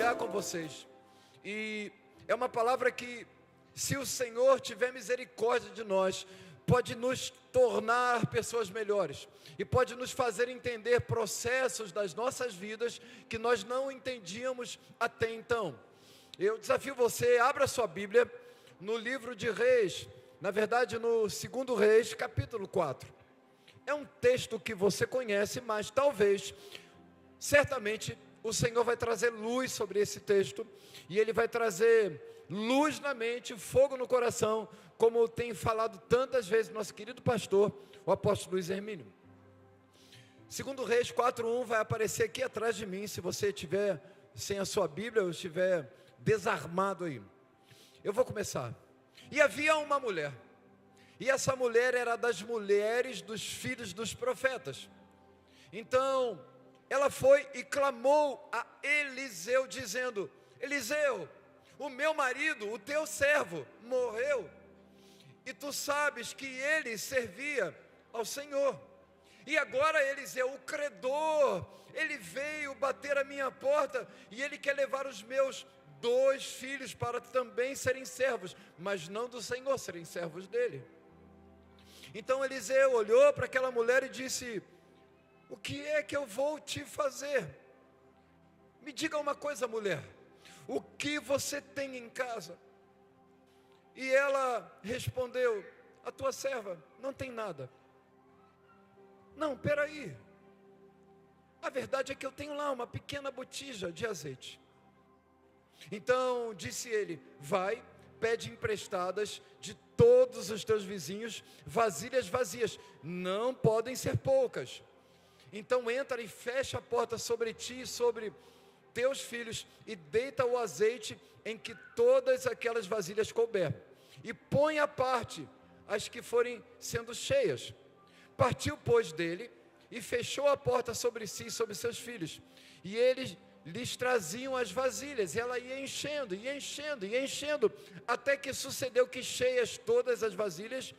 compartilhar com vocês. E é uma palavra que, se o Senhor tiver misericórdia de nós, pode nos tornar pessoas melhores e pode nos fazer entender processos das nossas vidas que nós não entendíamos até então. Eu desafio você, abra sua Bíblia no livro de Reis, na verdade no 2 Reis, capítulo 4. É um texto que você conhece, mas talvez, certamente, o Senhor vai trazer luz sobre esse texto, e Ele vai trazer luz na mente, fogo no coração, como tem falado tantas vezes nosso querido pastor, o apóstolo Luiz Hermínio. 2 Reis 4:1 vai aparecer aqui atrás de mim, se você estiver sem a sua Bíblia, ou estiver desarmado aí. Eu vou começar. E havia uma mulher, e essa mulher era das mulheres dos filhos dos profetas. Então, ela foi e clamou a Eliseu, dizendo: Eliseu, o meu marido, o teu servo, morreu, e tu sabes que ele servia ao Senhor. E agora Eliseu, o credor, ele veio bater a minha porta, e ele quer levar os meus 2 filhos para também serem servos, mas não do Senhor, serem servos dele. Então Eliseu olhou para aquela mulher e disse: o que é que eu vou te fazer? Me diga uma coisa, mulher, o que você tem em casa? E ela respondeu: a tua serva não tem nada. Não, peraí, a verdade é que eu tenho lá uma pequena botija de azeite. Então disse ele: vai, pede emprestadas de todos os teus vizinhos vasilhas vazias, não podem ser poucas. Então entra e fecha a porta sobre ti e sobre teus filhos, e deita o azeite em que todas aquelas vasilhas couber, e põe à parte as que forem sendo cheias. Partiu, pois, dele, e fechou a porta sobre si e sobre seus filhos, e eles lhes traziam as vasilhas, e ela ia enchendo, e enchendo, e enchendo, até que sucedeu que, cheias todas as vasilhas,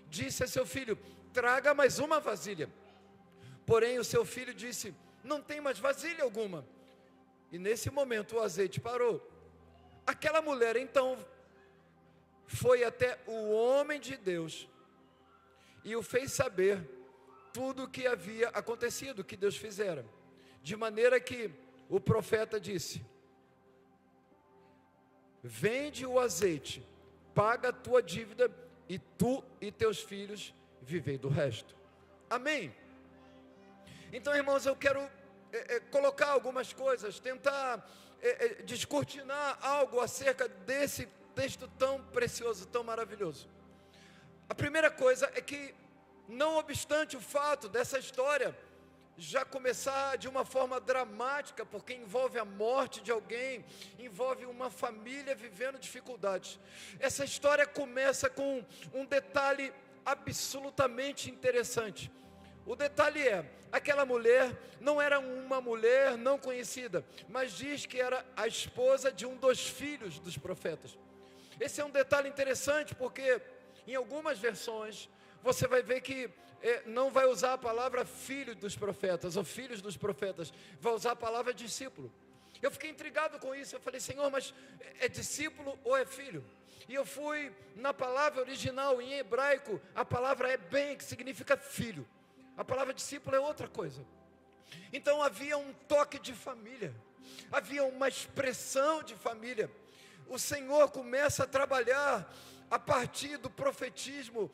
disse a seu filho: traga mais uma vasilha. Porém o seu filho disse: não tem mais vasilha alguma. E nesse momento o azeite parou. Aquela mulher então foi até o homem de Deus e o fez saber tudo o que havia acontecido, que Deus fizera. De maneira que o profeta disse: vende o azeite, paga a tua dívida, e tu e teus filhos vivei do resto. Amém. Então, irmãos, eu quero colocar algumas coisas, tentar descortinar algo acerca desse texto tão precioso, tão maravilhoso. A primeira coisa é que, não obstante o fato dessa história já começar de uma forma dramática, porque envolve a morte de alguém, envolve uma família vivendo dificuldades, essa história começa com um detalhe absolutamente interessante. O detalhe é: aquela mulher não era uma mulher não conhecida, mas diz que era a esposa de um dos filhos dos profetas. Esse é um detalhe interessante, porque em algumas versões você vai ver que não vai usar a palavra filho dos profetas, ou filhos dos profetas, vai usar a palavra discípulo. Eu fiquei intrigado com isso, eu falei: Senhor, mas é discípulo ou é filho? E eu fui na palavra original, em hebraico, a palavra é ben, que significa filho. A palavra discípulo é outra coisa. Então havia um toque de família, havia uma expressão de família. O Senhor começa a trabalhar a partir do profetismo,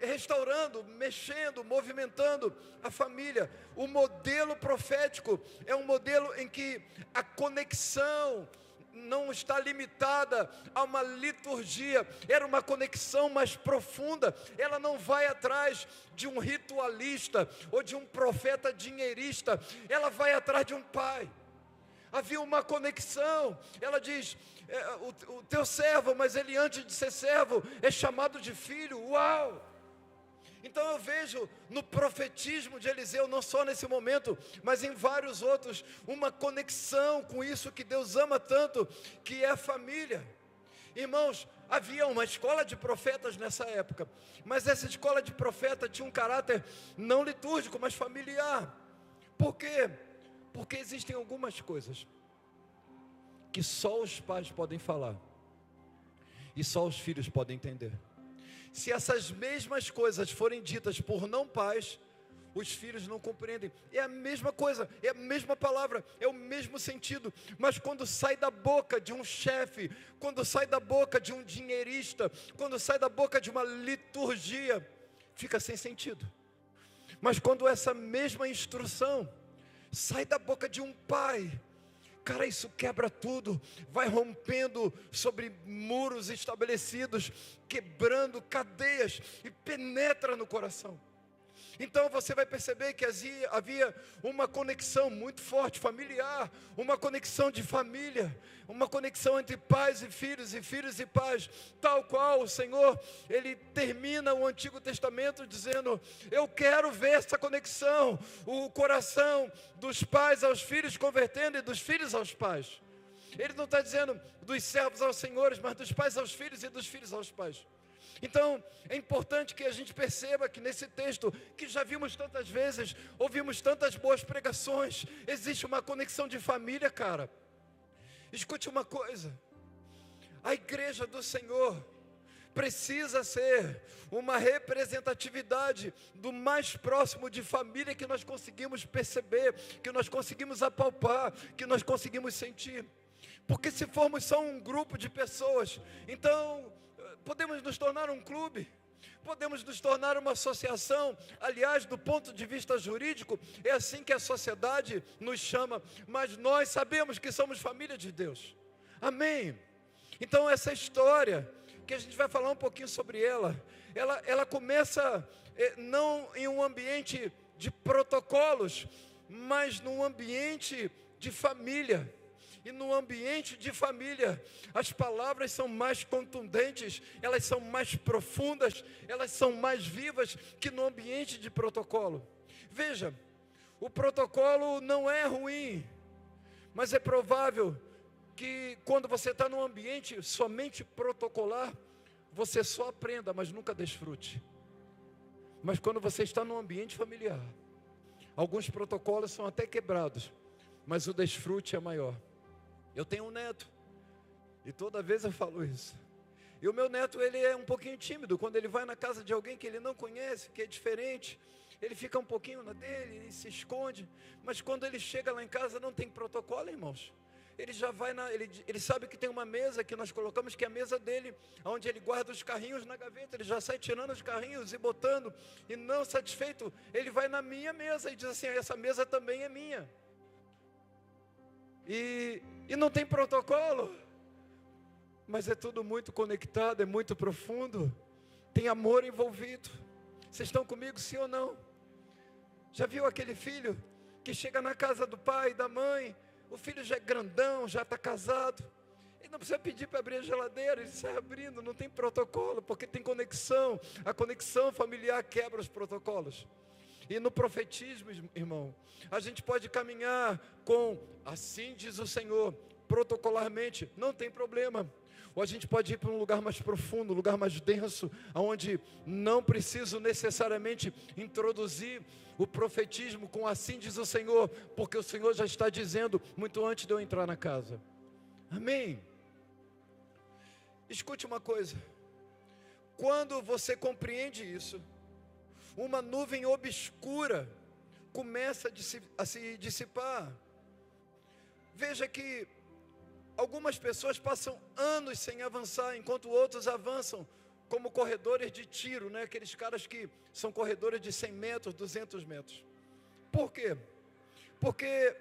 restaurando, mexendo, movimentando a família. O modelo profético é um modelo em que a conexão não está limitada a uma liturgia, era uma conexão mais profunda. Ela não vai atrás de um ritualista ou de um profeta dinheirista, ela vai atrás de um pai. Havia uma conexão. Ela diz: o teu servo, mas ele, antes de ser servo, é chamado de filho. Uau! Então eu vejo no profetismo de Eliseu, não só nesse momento, mas em vários outros, uma conexão com isso que Deus ama tanto, que é a família. Irmãos, havia uma escola de profetas nessa época, mas essa escola de profeta tinha um caráter não litúrgico, mas familiar. Por quê? Porque existem algumas coisas que só os pais podem falar e só os filhos podem entender. Se essas mesmas coisas forem ditas por não pais, os filhos não compreendem. É a mesma coisa, é a mesma palavra, é o mesmo sentido. Mas quando sai da boca de um chefe, quando sai da boca de um dinheirista, quando sai da boca de uma liturgia, fica sem sentido. Mas quando essa mesma instrução sai da boca de um pai, cara, isso quebra tudo, vai rompendo sobre muros estabelecidos, quebrando cadeias e penetra no coração. Então você vai perceber que havia uma conexão muito forte, familiar, uma conexão de família, uma conexão entre pais e filhos e pais, tal qual o Senhor, Ele termina o Antigo Testamento dizendo: eu quero ver essa conexão, o coração dos pais aos filhos convertendo e dos filhos aos pais. Ele não está dizendo dos servos aos senhores, mas dos pais aos filhos e dos filhos aos pais. Então, é importante que a gente perceba que nesse texto, que já vimos tantas vezes, ouvimos tantas boas pregações, existe uma conexão de família, cara. Escute uma coisa, a igreja do Senhor precisa ser uma representatividade do mais próximo de família que nós conseguimos perceber, que nós conseguimos apalpar, que nós conseguimos sentir. Porque se formos só um grupo de pessoas, então podemos nos tornar um clube, podemos nos tornar uma associação. Aliás, do ponto de vista jurídico, é assim que a sociedade nos chama, mas nós sabemos que somos família de Deus. Amém? Então essa história, que a gente vai falar um pouquinho sobre ela começa não em um ambiente de protocolos, mas num ambiente de família. E no ambiente de família, as palavras são mais contundentes, elas são mais profundas, elas são mais vivas que no ambiente de protocolo. Veja, o protocolo não é ruim, mas é provável que quando você está num ambiente somente protocolar, você só aprenda, mas nunca desfrute. Mas quando você está num ambiente familiar, alguns protocolos são até quebrados, mas o desfrute é maior. Eu tenho um neto, e toda vez eu falo isso. E o meu neto, ele é um pouquinho tímido. Quando ele vai na casa de alguém que ele não conhece, que é diferente, ele fica um pouquinho na dele, ele se esconde. Mas quando ele chega lá em casa, não tem protocolo, irmãos. Ele já vai, ele sabe que tem uma mesa que nós colocamos, que é a mesa dele, onde ele guarda os carrinhos na gaveta. Ele já sai tirando os carrinhos e botando, e não satisfeito, ele vai na minha mesa e diz assim: essa mesa também é minha. E não tem protocolo, mas é tudo muito conectado, é muito profundo, tem amor envolvido. Vocês estão comigo, sim ou não? Já viu aquele filho que chega na casa do pai e da mãe, o filho já é grandão, já está casado, ele não precisa pedir para abrir a geladeira, ele sai abrindo, não tem protocolo, porque tem conexão. A conexão familiar quebra os protocolos. E no profetismo, irmão, a gente pode caminhar com assim diz o Senhor, protocolarmente, não tem problema. Ou a gente pode ir para um lugar mais profundo, um lugar mais denso, onde não preciso necessariamente introduzir o profetismo com assim diz o Senhor, porque o Senhor já está dizendo muito antes de eu entrar na casa. Amém? Escute uma coisa, quando você compreende isso, uma nuvem obscura começa a se dissipar. Veja que algumas pessoas passam anos sem avançar, enquanto outros avançam como corredores de tiro, né? Aqueles caras que são corredores de 100 metros, 200 metros. Por quê? Porque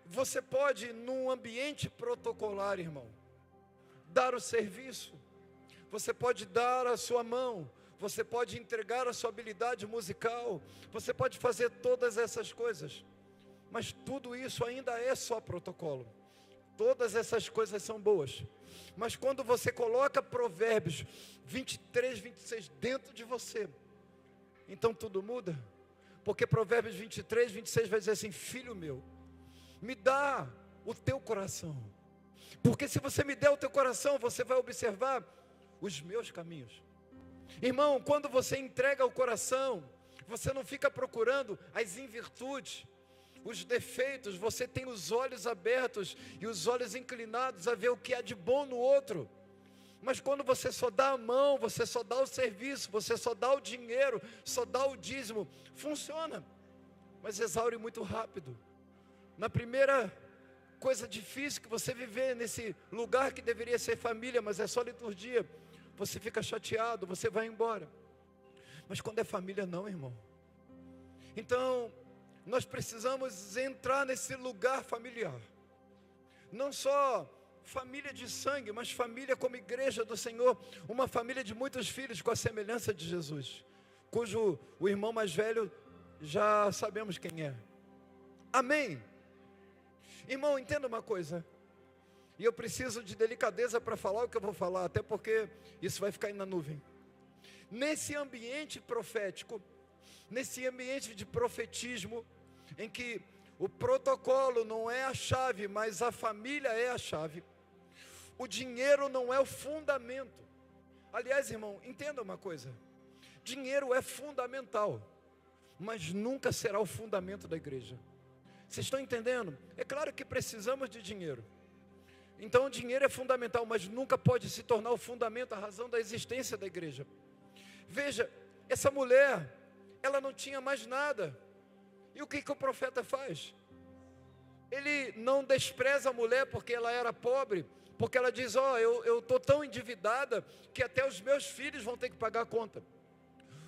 você pode, num ambiente protocolar, irmão, dar o serviço, você pode dar a sua mão, você pode entregar a sua habilidade musical, você pode fazer todas essas coisas, mas tudo isso ainda é só protocolo. Todas essas coisas são boas, mas quando você coloca Provérbios 23, 26 dentro de você, então tudo muda, porque Provérbios 23, 26 vai dizer assim: filho meu, me dá o teu coração, porque se você me der o teu coração, você vai observar os meus caminhos. Irmão, quando você entrega o coração, você não fica procurando as invirtudes, os defeitos, você tem os olhos abertos e os olhos inclinados a ver o que há de bom no outro. Mas quando você só dá a mão, você só dá o serviço, você só dá o dinheiro, só dá o dízimo, funciona, mas exaure muito rápido. Na primeira coisa difícil que você viver nesse lugar que deveria ser família, mas é só liturgia, você fica chateado, você vai embora. Mas quando é família não, irmão. Então, nós precisamos entrar nesse lugar familiar. Não só família de sangue, mas família como igreja do Senhor, uma família de muitos filhos com a semelhança de Jesus, cujo o irmão mais velho já sabemos quem é. Amém? Irmão, entenda uma coisa, e eu preciso de delicadeza para falar o que eu vou falar, até porque isso vai ficar aí na nuvem. Nesse ambiente profético, nesse ambiente de profetismo, em que o protocolo não é a chave, mas a família é a chave, o dinheiro não é o fundamento. Aliás, irmão, entenda uma coisa, dinheiro é fundamental, mas nunca será o fundamento da igreja. Vocês estão entendendo? É claro que precisamos de dinheiro, então o dinheiro é fundamental, mas nunca pode se tornar o fundamento, a razão da existência da igreja. Veja, essa mulher, ela não tinha mais nada, e o que o profeta faz? Ele não despreza a mulher porque ela era pobre, porque ela diz, eu estou tão endividada que até os meus filhos vão ter que pagar a conta.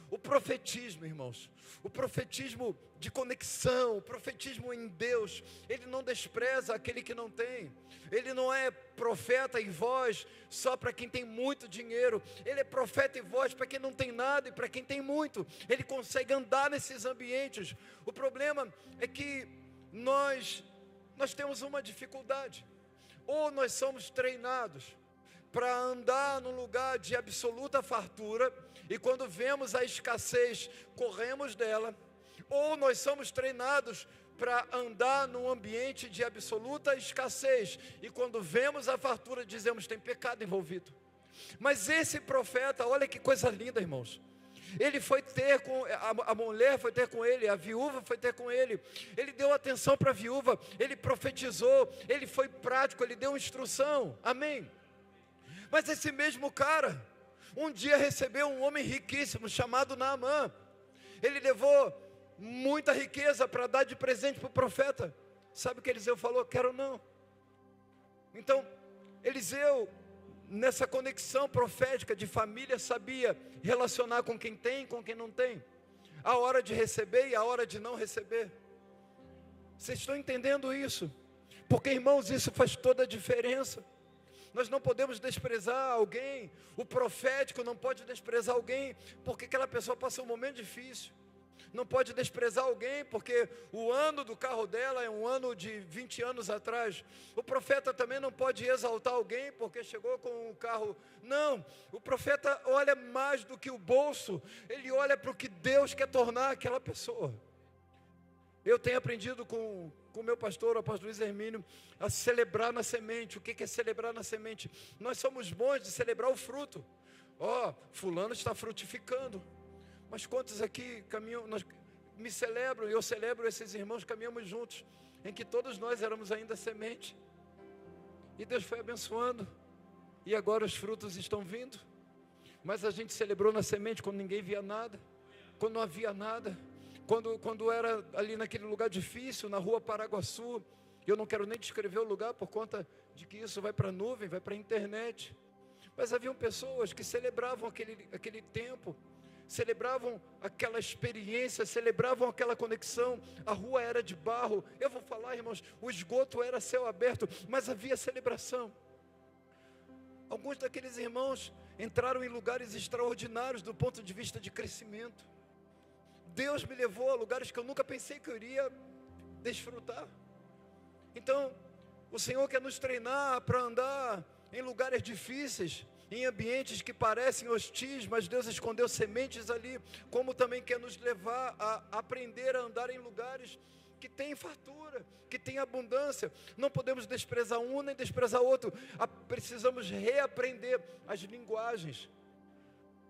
O profetismo, irmãos, o profetismo de conexão, o profetismo em Deus, ele não despreza aquele que não tem. Ele não é profeta e voz só para quem tem muito dinheiro, ele é profeta e voz para quem não tem nada e para quem tem muito. Ele consegue andar nesses ambientes. O problema é que nós temos uma dificuldade. Ou nós somos treinados para andar num lugar de absoluta fartura, e quando vemos a escassez, corremos dela, ou nós somos treinados para andar num ambiente de absoluta escassez, e quando vemos a fartura, dizemos, tem pecado envolvido. Mas esse profeta, olha que coisa linda, irmãos, ele foi ter com, a mulher foi ter com ele, a viúva foi ter com ele, ele deu atenção para a viúva, ele profetizou, ele foi prático, ele deu instrução, amém? Mas esse mesmo cara, um dia recebeu um homem riquíssimo, chamado Naamã, ele levou muita riqueza para dar de presente para o profeta. Sabe o que Eliseu falou? Quero não. Então, Eliseu, nessa conexão profética de família, sabia relacionar com quem tem e com quem não tem, a hora de receber e a hora de não receber. Vocês estão entendendo isso? Porque, irmãos, isso faz toda a diferença. Nós não podemos desprezar alguém, o profético não pode desprezar alguém, porque aquela pessoa passa um momento difícil. Não pode desprezar alguém, porque o ano do carro dela é um ano de 20 anos atrás. O profeta também não pode exaltar alguém, porque chegou com um carro. Não, o profeta olha mais do que o bolso, ele olha para o que Deus quer tornar aquela pessoa. Eu tenho aprendido com o meu pastor, o apóstolo Luiz Hermínio, a celebrar na semente. O que é celebrar na semente? Nós somos bons de celebrar o fruto. Fulano está frutificando. Mas quantos aqui caminham, me celebram, e eu celebro esses irmãos, caminhamos juntos, em que todos nós éramos ainda semente, e Deus foi abençoando, e agora os frutos estão vindo, mas a gente celebrou na semente quando ninguém via nada, quando não havia nada, quando era ali naquele lugar difícil, na rua Paraguaçu. Eu não quero nem descrever o lugar, por conta de que isso vai para a nuvem, vai para a internet, mas haviam pessoas que celebravam aquele tempo, celebravam aquela experiência, celebravam aquela conexão. A rua era de barro, eu vou falar, irmãos, o esgoto era céu aberto, mas havia celebração. Alguns daqueles irmãos entraram em lugares extraordinários do ponto de vista de crescimento. Deus me levou a lugares que eu nunca pensei que eu iria desfrutar. Então, o Senhor quer nos treinar para andar em lugares difíceis, em ambientes que parecem hostis, mas Deus escondeu sementes ali, como também quer nos levar a aprender a andar em lugares que tem fartura, que tem abundância. Não podemos desprezar um nem desprezar outro, precisamos reaprender as linguagens,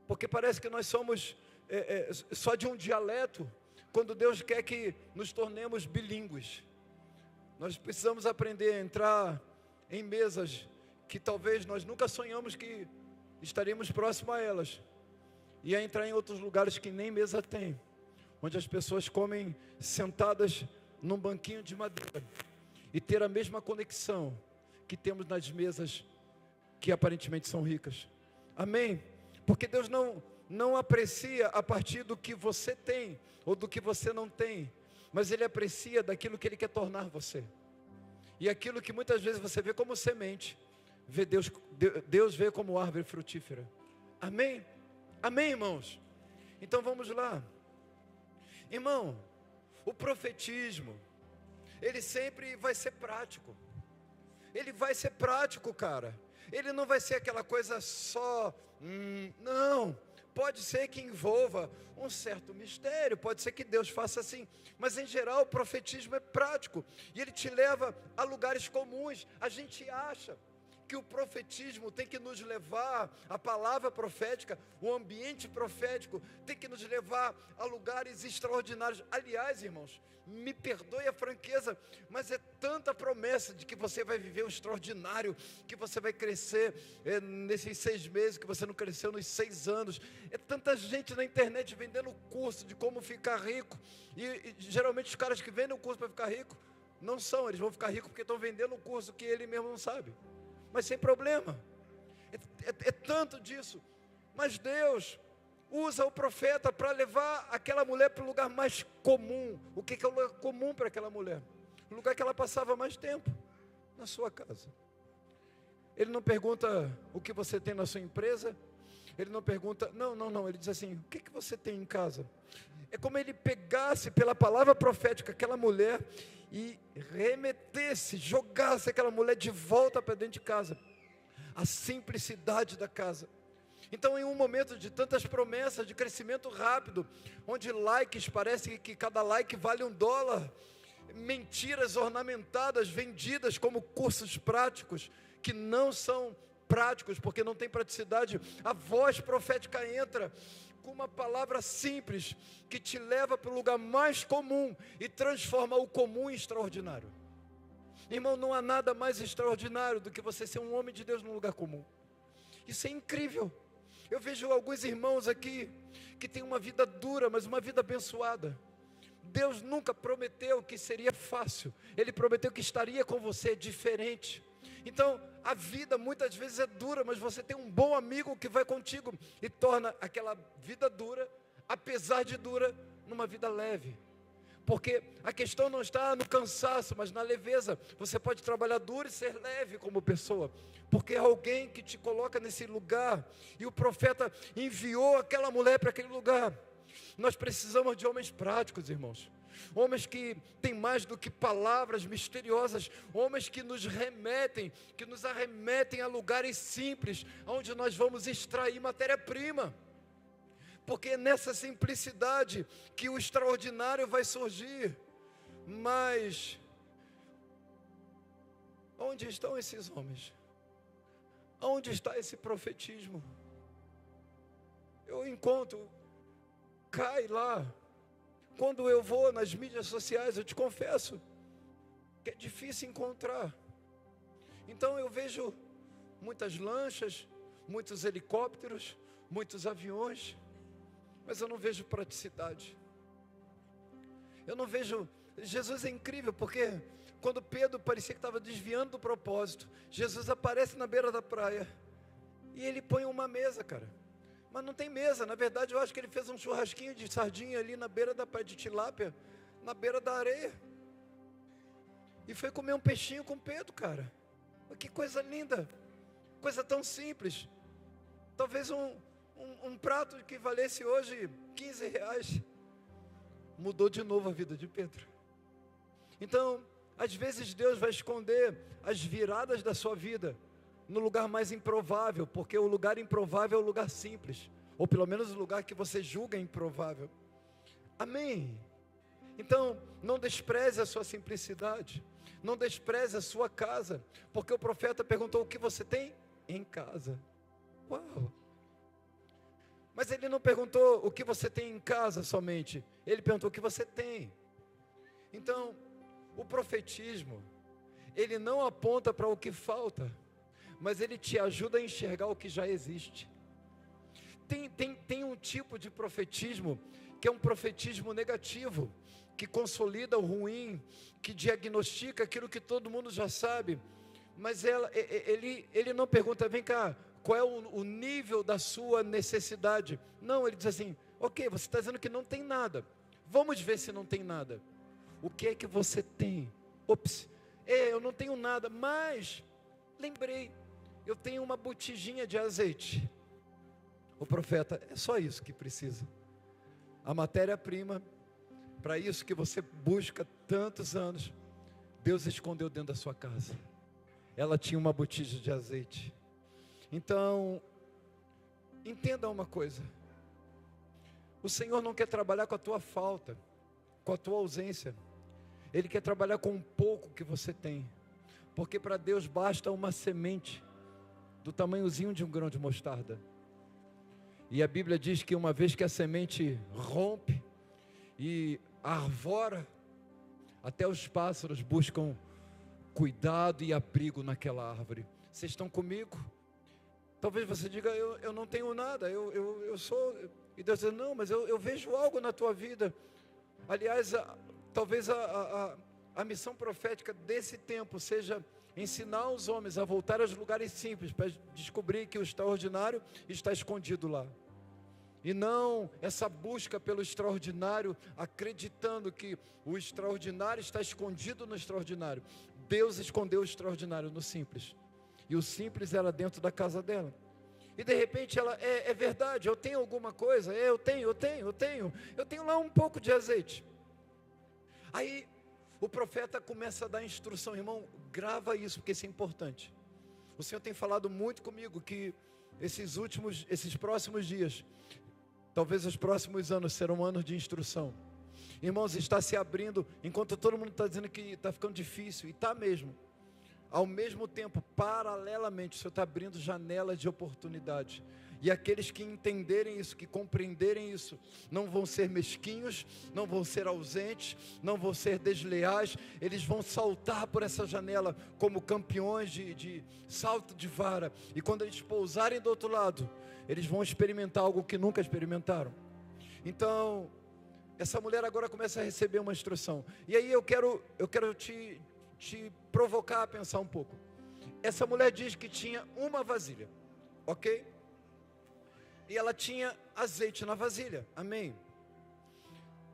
porque parece que nós somos só de um dialeto, quando Deus quer que nos tornemos bilíngues. Nós precisamos aprender a entrar em mesas que talvez nós nunca sonhamos que estaríamos próximos a elas, e a entrar em outros lugares que nem mesa tem, onde as pessoas comem sentadas num banquinho de madeira, e ter a mesma conexão que temos nas mesas que aparentemente são ricas. Amém? Porque Deus não aprecia a partir do que você tem ou do que você não tem, mas Ele aprecia daquilo que Ele quer tornar você. E aquilo que muitas vezes você vê como semente, Deus vê como árvore frutífera. Amém? Amém, irmãos? Então vamos lá. Irmão, o profetismo, ele sempre vai ser prático. Ele vai ser prático, cara. Ele não vai ser aquela coisa só, não. Pode ser que envolva um certo mistério, pode ser que Deus faça assim, mas em geral o profetismo é prático, e ele te leva a lugares comuns. A gente acha que o profetismo tem que nos levar, a palavra profética, o ambiente profético, tem que nos levar a lugares extraordinários. Aliás, irmãos, me perdoe a franqueza, mas é tanta promessa de que você vai viver o extraordinário, que você vai crescer nesses 6 meses, que você não cresceu nos 6 anos. É tanta gente na internet vendendo curso de como ficar rico, e geralmente os caras que vendem o curso para ficar rico, não são, eles vão ficar ricos porque estão vendendo o curso que ele mesmo não sabe. Mas sem problema, é tanto disso. Mas Deus usa o profeta para levar aquela mulher para o lugar mais comum. O que é o lugar comum para aquela mulher? O lugar que ela passava mais tempo, na sua casa. Ele não pergunta o que você tem na sua empresa. Ele não pergunta, não, ele diz assim, o que você tem em casa? É como ele pegasse pela palavra profética aquela mulher e remetesse, jogasse aquela mulher de volta para dentro de casa. A simplicidade da casa. Então, em um momento de tantas promessas, de crescimento rápido, onde likes, parece que cada like vale $1, mentiras ornamentadas, vendidas como cursos práticos, que não são práticos, porque não tem praticidade, a voz profética entra com uma palavra simples, que te leva para o lugar mais comum, e transforma o comum em extraordinário. Irmão, não há nada mais extraordinário do que você ser um homem de Deus num lugar comum. Isso é incrível. Eu vejo alguns irmãos aqui, que têm uma vida dura, mas uma vida abençoada. Deus nunca prometeu que seria fácil, Ele prometeu que estaria com você diferente. Então, a vida muitas vezes é dura, mas você tem um bom amigo que vai contigo, e torna aquela vida dura, apesar de dura, numa vida leve. Porque a questão não está no cansaço, mas na leveza. Você pode trabalhar duro e ser leve como pessoa, porque é alguém que te coloca nesse lugar, e o profeta enviou aquela mulher para aquele lugar. Nós precisamos de homens práticos, irmãos. Homens que têm mais do que palavras misteriosas, homens que nos remetem, que nos arremetem a lugares simples, onde nós vamos extrair matéria-prima. Porque é nessa simplicidade que o extraordinário vai surgir. Mas onde estão esses homens? Onde está esse profetismo? Eu encontro, cai lá. Quando eu vou nas mídias sociais, eu te confesso que é difícil encontrar. Então eu vejo muitas lanchas, muitos helicópteros, muitos aviões, mas eu não vejo praticidade. Eu não vejo. Jesus é incrível, porque quando Pedro parecia que estava desviando do propósito, Jesus aparece na beira da praia, e ele põe uma mesa, cara. Mas não tem mesa. Na verdade, eu acho que ele fez um churrasquinho de sardinha ali na beira da praia, de tilápia, na beira da areia, e foi comer um peixinho com Pedro, cara. Que coisa linda, coisa tão simples. Talvez um prato que valesse hoje R$15, mudou de novo a vida de Pedro. Então, às vezes Deus vai esconder as viradas da sua vida no lugar mais improvável, porque o lugar improvável é o lugar simples, ou pelo menos o lugar que você julga improvável. Amém? Então, não despreze a sua simplicidade, não despreze a sua casa, porque o profeta perguntou: o que você tem em casa? Uau! Mas ele não perguntou o que você tem em casa somente, ele perguntou o que você tem. Então, o profetismo, ele não aponta para o que falta, mas ele te ajuda a enxergar o que já existe. Tem um tipo de profetismo, que é um profetismo negativo, que consolida o ruim, que diagnostica aquilo que todo mundo já sabe, mas ele não pergunta, vem cá, qual é o nível da sua necessidade? Não, ele diz assim, ok, você está dizendo que não tem nada, vamos ver se não tem nada. O que é que você tem? Ops, eu não tenho nada, mas lembrei, eu tenho uma botijinha de azeite. O profeta, é só isso que precisa. A matéria-prima, para isso que você busca tantos anos, Deus escondeu dentro da sua casa. Ela tinha uma botija de azeite. Então, entenda uma coisa. O Senhor não quer trabalhar com a tua falta, com a tua ausência. Ele quer trabalhar com um pouco que você tem. Porque para Deus basta uma semente do tamanhozinho de um grão de mostarda. E a Bíblia diz que uma vez que a semente rompe e arvora, até os pássaros buscam cuidado e abrigo naquela árvore. Vocês estão comigo? Talvez você diga, eu não tenho nada, eu sou... E Deus diz, não, mas eu vejo algo na tua vida. Aliás, talvez a missão profética desse tempo seja ensinar os homens a voltar aos lugares simples, para descobrir que o extraordinário está escondido lá. E não essa busca pelo extraordinário, acreditando que o extraordinário está escondido no extraordinário. Deus escondeu o extraordinário no simples. E o simples era dentro da casa dela. E de repente ela, é verdade, eu tenho alguma coisa, eu tenho lá um pouco de azeite. Aí o profeta começa a dar instrução, irmão, grava isso, porque isso é importante. O Senhor tem falado muito comigo que esses próximos dias, talvez os próximos anos serão anos de instrução. Irmãos, está se abrindo, enquanto todo mundo está dizendo que está ficando difícil, e está mesmo. Ao mesmo tempo, paralelamente, o Senhor está abrindo janelas de oportunidade. E aqueles que entenderem isso, que compreenderem isso, não vão ser mesquinhos, não vão ser ausentes, não vão ser desleais. Eles vão saltar por essa janela como campeões de salto de vara. E quando eles pousarem do outro lado, eles vão experimentar algo que nunca experimentaram. Então, essa mulher agora começa a receber uma instrução. E aí eu quero te provocar a pensar um pouco. Essa mulher diz que tinha uma vasilha, ok? E ela tinha azeite na vasilha, amém?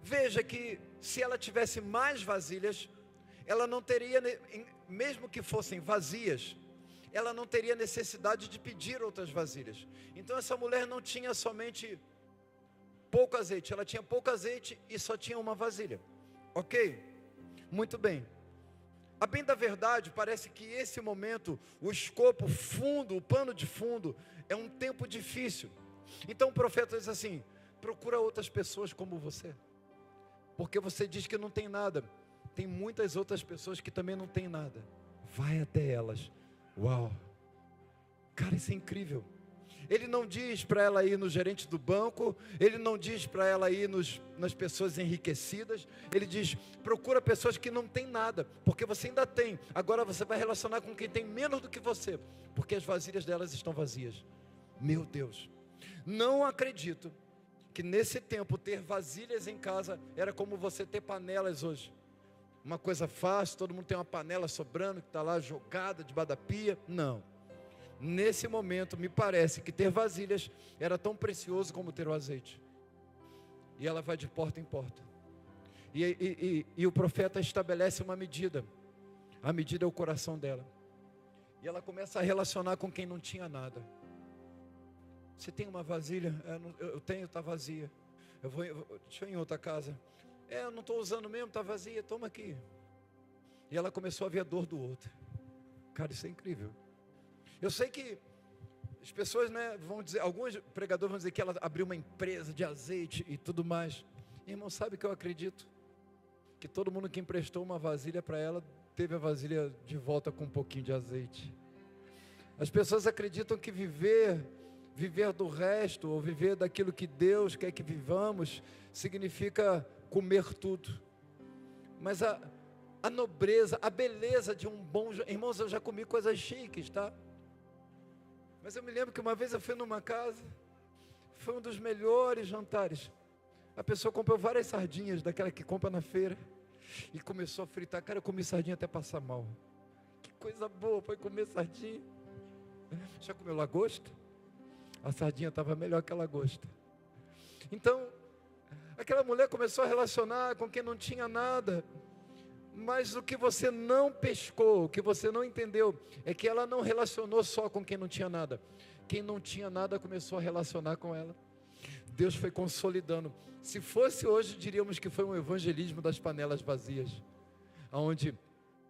Veja que se ela tivesse mais vasilhas, ela não teria, mesmo que fossem vazias, ela não teria necessidade de pedir outras vasilhas. Então essa mulher não tinha somente pouco azeite, ela tinha pouco azeite e só tinha uma vasilha, ok? Muito bem. A bem da verdade, parece que esse momento, o escopo fundo, o pano de fundo, é um tempo difícil. Então o profeta diz assim, procura outras pessoas como você, porque você diz que não tem nada, tem muitas outras pessoas que também não tem nada, vai até elas. Uau, cara, isso é incrível. Ele não diz para ela ir no gerente do banco, ele não diz para ela ir nas pessoas enriquecidas, ele diz, procura pessoas que não têm nada, porque você ainda tem, agora você vai relacionar com quem tem menos do que você, porque as vasilhas delas estão vazias. Meu Deus, não acredito que nesse tempo ter vasilhas em casa era como você ter panelas hoje, uma coisa fácil, todo mundo tem uma panela sobrando, que está lá jogada debaixo da pia, não. Nesse momento, me parece que ter vasilhas era tão precioso como ter o azeite. E ela vai de porta em porta. E o profeta estabelece uma medida. A medida é o coração dela. E ela começa a relacionar com quem não tinha nada. Você tem uma vasilha? Eu tenho, está vazia. Deixa eu ir em outra casa. Eu não estou usando mesmo, está vazia, toma aqui. E ela começou a ver a dor do outro. Cara, isso é incrível. Eu sei que as pessoas, vão dizer, alguns pregadores vão dizer que ela abriu uma empresa de azeite e tudo mais. Irmão, sabe o que eu acredito? Que todo mundo que emprestou uma vasilha para ela, teve a vasilha de volta com um pouquinho de azeite. As pessoas acreditam que viver viver do resto, ou viver daquilo que Deus quer que vivamos, significa comer tudo. Mas a nobreza, a beleza de um bom... Irmãos, eu já comi coisas chiques, tá? Mas eu me lembro que uma vez eu fui numa casa, foi um dos melhores jantares. A pessoa comprou várias sardinhas, daquela que compra na feira, e começou a fritar. Cara, eu comi sardinha até passar mal. Que coisa boa foi comer sardinha. Já comeu lagosta? A sardinha estava melhor que a lagosta. Então, aquela mulher começou a relacionar com quem não tinha nada. Mas o que você não pescou, o que você não entendeu, é que ela não relacionou só com quem não tinha nada. Quem não tinha nada começou a relacionar com ela. Deus foi consolidando. Se fosse hoje, diríamos que foi um evangelismo das panelas vazias, onde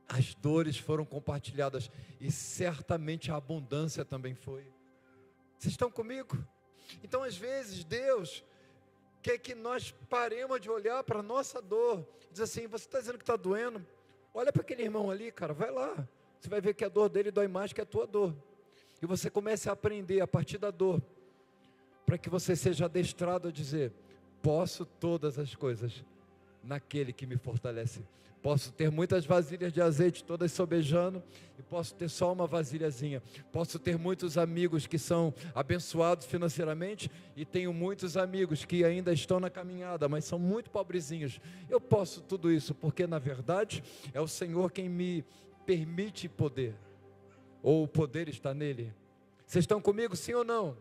as dores foram compartilhadas e certamente a abundância também foi. Vocês estão comigo? Então, às vezes, Deus quer que nós paremos de olhar para a nossa dor. Diz assim: você está dizendo que está doendo? Olha para aquele irmão ali, cara, vai lá. Você vai ver que a dor dele dói mais que a tua dor. E você comece a aprender a partir da dor, para que você seja adestrado a dizer: posso todas as coisas naquele que me fortalece. Posso ter muitas vasilhas de azeite todas sobejando, e posso ter só uma vasilhazinha. Posso ter muitos amigos que são abençoados financeiramente, e tenho muitos amigos que ainda estão na caminhada, mas são muito pobrezinhos. Eu posso tudo isso, porque na verdade é o Senhor quem me permite poder, ou o poder está nele. Vocês estão comigo, sim ou não?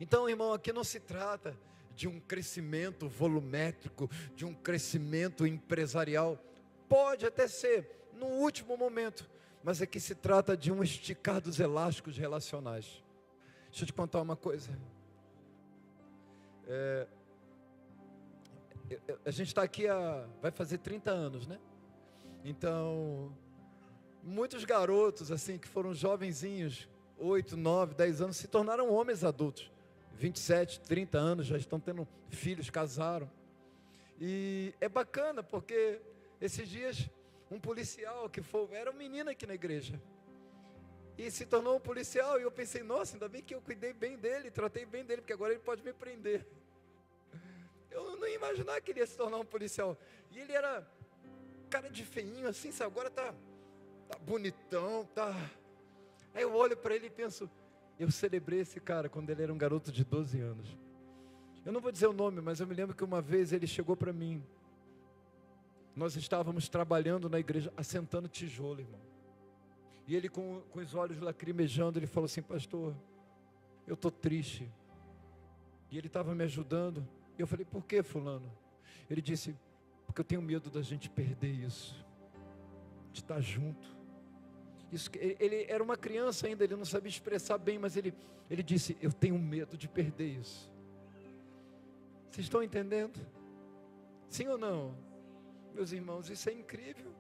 Então, irmão, aqui não se trata de um crescimento volumétrico, de um crescimento empresarial. Pode até ser, no último momento, mas aqui se trata de um esticar dos elásticos relacionais. Deixa eu te contar uma coisa. A gente está aqui vai fazer 30 anos, né? Então, muitos garotos assim, que foram jovenzinhos, 8, 9, 10 anos, se tornaram homens adultos. 27, 30 anos, já estão tendo filhos, casaram. E é bacana, porque esses dias, um policial era um menino aqui na igreja, e se tornou um policial, e eu pensei: nossa, ainda bem que eu cuidei bem dele, tratei bem dele, porque agora ele pode me prender. Eu não ia imaginar que ele ia se tornar um policial. E ele era cara de feinho assim, sabe? Agora tá bonitão, tá... Aí eu olho para ele e penso: eu celebrei esse cara quando ele era um garoto de 12 anos. Eu não vou dizer o nome, mas eu me lembro que uma vez ele chegou para mim. Nós estávamos trabalhando na igreja, assentando tijolo, irmão. E ele com os olhos lacrimejando, ele falou assim: pastor, eu estou triste. E ele estava me ajudando. E eu falei: por que, fulano? Ele disse: porque eu tenho medo da gente perder isso, de estar junto. Isso, ele era uma criança ainda, ele não sabia expressar bem, mas ele disse: eu tenho medo de perder isso. Vocês estão entendendo? Sim ou não? Meus irmãos, isso é incrível.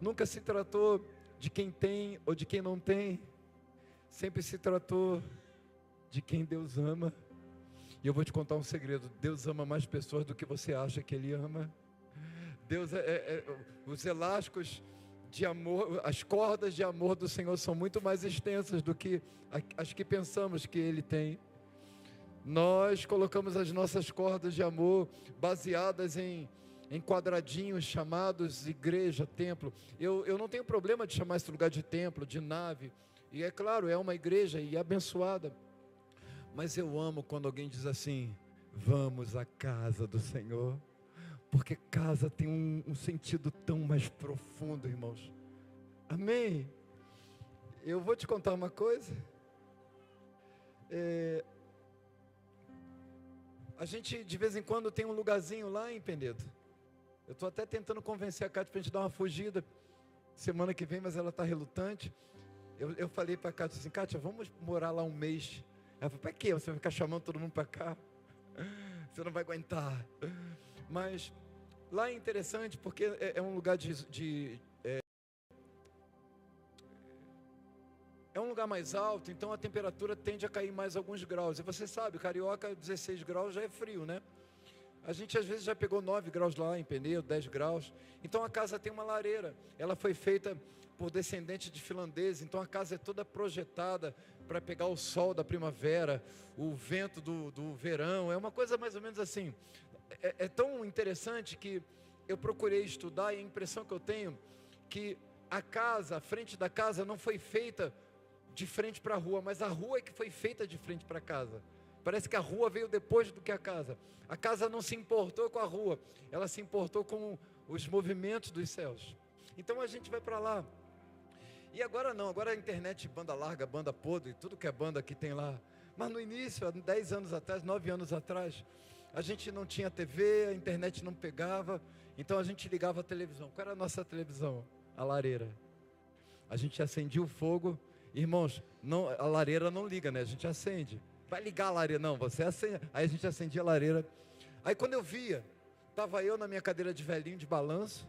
Nunca se tratou de quem tem ou de quem não tem, sempre se tratou de quem Deus ama. E eu vou te contar um segredo: Deus ama mais pessoas do que você acha que Ele ama. Deus os elásticos de amor, as cordas de amor do Senhor são muito mais extensas do que as que pensamos que Ele tem. Nós colocamos as nossas cordas de amor baseadas em quadradinhos chamados igreja, templo. Eu não tenho problema de chamar esse lugar de templo, de nave, e é claro, é uma igreja e é abençoada, mas eu amo quando alguém diz assim: vamos à casa do Senhor. Porque casa tem um sentido tão mais profundo, irmãos. Amém? Eu vou te contar uma coisa. A gente de vez em quando tem um lugarzinho lá em Penedo. Eu estou até tentando convencer a Cátia para a gente dar uma fugida semana que vem, mas ela está relutante. Eu falei para a Cátia assim: Cátia, vamos morar lá um mês. Ela falou: para quê? Você vai ficar chamando todo mundo para cá? Você não vai aguentar. Mas lá é interessante porque é um lugar é um lugar mais alto, então a temperatura tende a cair mais alguns graus. E você sabe, Carioca, 16 graus já é frio, né? A gente às vezes já pegou 9 graus lá em Penedo, 10 graus. Então a casa tem uma lareira. Ela foi feita por descendente de finlandês, então a casa é toda projetada para pegar o sol da primavera, o vento do verão, é uma coisa mais ou menos assim. É tão interessante que eu procurei estudar e a impressão que eu tenho que a frente da casa não foi feita de frente para a rua, mas a rua é que foi feita de frente para a casa. Parece que a rua veio depois do que a casa. A casa não se importou com a rua, ela se importou com os movimentos dos céus. Então a gente vai para lá. E agora não, agora a internet, banda larga, banda podre, tudo que é banda que tem lá. Mas no início, há 10 anos atrás, 9 anos atrás, a gente não tinha TV, a internet não pegava, então a gente ligava a televisão. Qual era a nossa televisão? A lareira. A gente acendia o fogo. Irmãos, não, a lareira não liga, né? A gente acende. Vai ligar a lareira? Não, você acende. Aí a gente acendia a lareira. Aí quando eu via, estava eu na minha cadeira de velhinho, de balanço,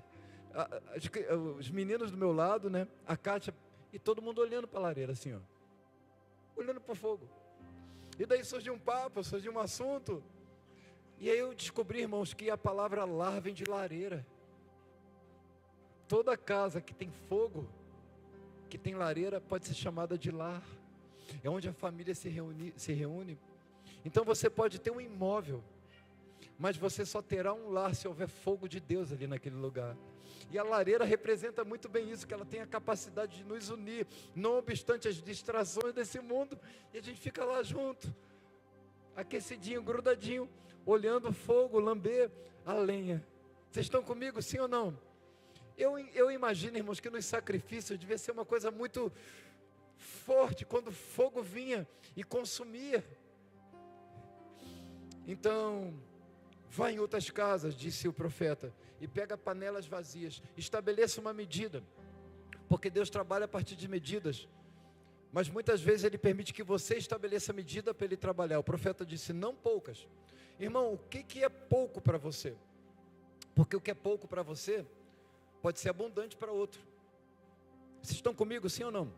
os meninos do meu lado, né? A Kátia, e todo mundo olhando para a lareira, assim, ó. Olhando para o fogo. E daí surgiu um papo, surgiu um assunto. E aí eu descobri, irmãos, que a palavra lar vem de lareira. Toda casa que tem fogo, que tem lareira, pode ser chamada de lar. É onde a família se reúne. Então você pode ter um imóvel, mas você só terá um lar se houver fogo de Deus ali naquele lugar. E a lareira representa muito bem isso, que ela tem a capacidade de nos unir, não obstante as distrações desse mundo, e a gente fica lá junto, aquecidinho, grudadinho, olhando o fogo, lamber a lenha. Vocês estão comigo, sim ou não? Eu imagino, irmãos, que nos sacrifícios devia ser uma coisa muito forte, quando o fogo vinha e consumia. Então, vá em outras casas, disse o profeta, e pega panelas vazias, estabeleça uma medida, porque Deus trabalha a partir de medidas, mas muitas vezes Ele permite que você estabeleça a medida para Ele trabalhar. O profeta disse, não poucas. Irmão, o que é pouco para você? Porque o que é pouco para você pode ser abundante para outro. Vocês estão comigo, sim ou não?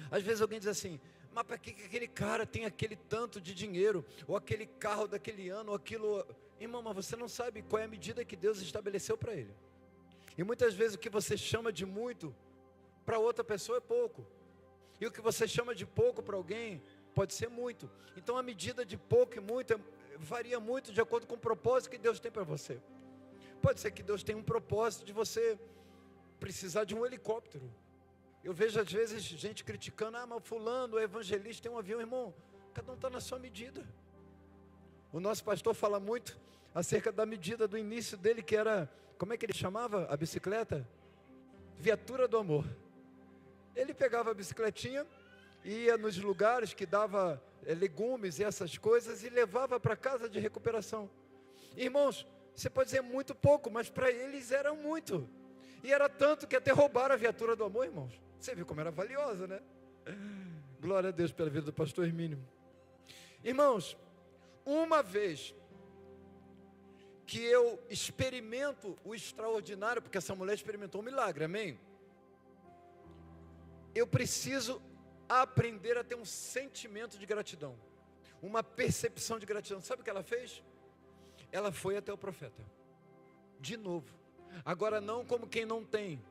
Às vezes alguém diz assim, mas para que aquele cara tem aquele tanto de dinheiro, ou aquele carro daquele ano, ou aquilo... Irmão, mas você não sabe qual é a medida que Deus estabeleceu para ele. E muitas vezes o que você chama de muito, para outra pessoa é pouco. E o que você chama de pouco para alguém, pode ser muito. Então a medida de pouco e muito varia muito de acordo com o propósito que Deus tem para você. Pode ser que Deus tenha um propósito de você precisar de um helicóptero. Eu vejo às vezes gente criticando, mas fulano, o evangelista tem um avião. Irmão, cada um está na sua medida. O nosso pastor fala muito acerca da medida do início dele, que era, como é que ele chamava a bicicleta? Viatura do amor. Ele pegava a bicicletinha, ia nos lugares que dava legumes e essas coisas e levava para casa de recuperação. Irmãos, você pode dizer muito pouco, mas para eles era muito. E era tanto que até roubaram a viatura do amor, irmãos. Você viu como era valiosa, né? Glória a Deus pela vida do pastor Hermínio. Irmãos, uma vez que eu experimento o extraordinário, porque essa mulher experimentou um milagre, amém? Eu preciso aprender a ter um sentimento de gratidão, uma percepção de gratidão. Sabe o que ela fez? Ela foi até o profeta, de novo. Agora não como quem não tem.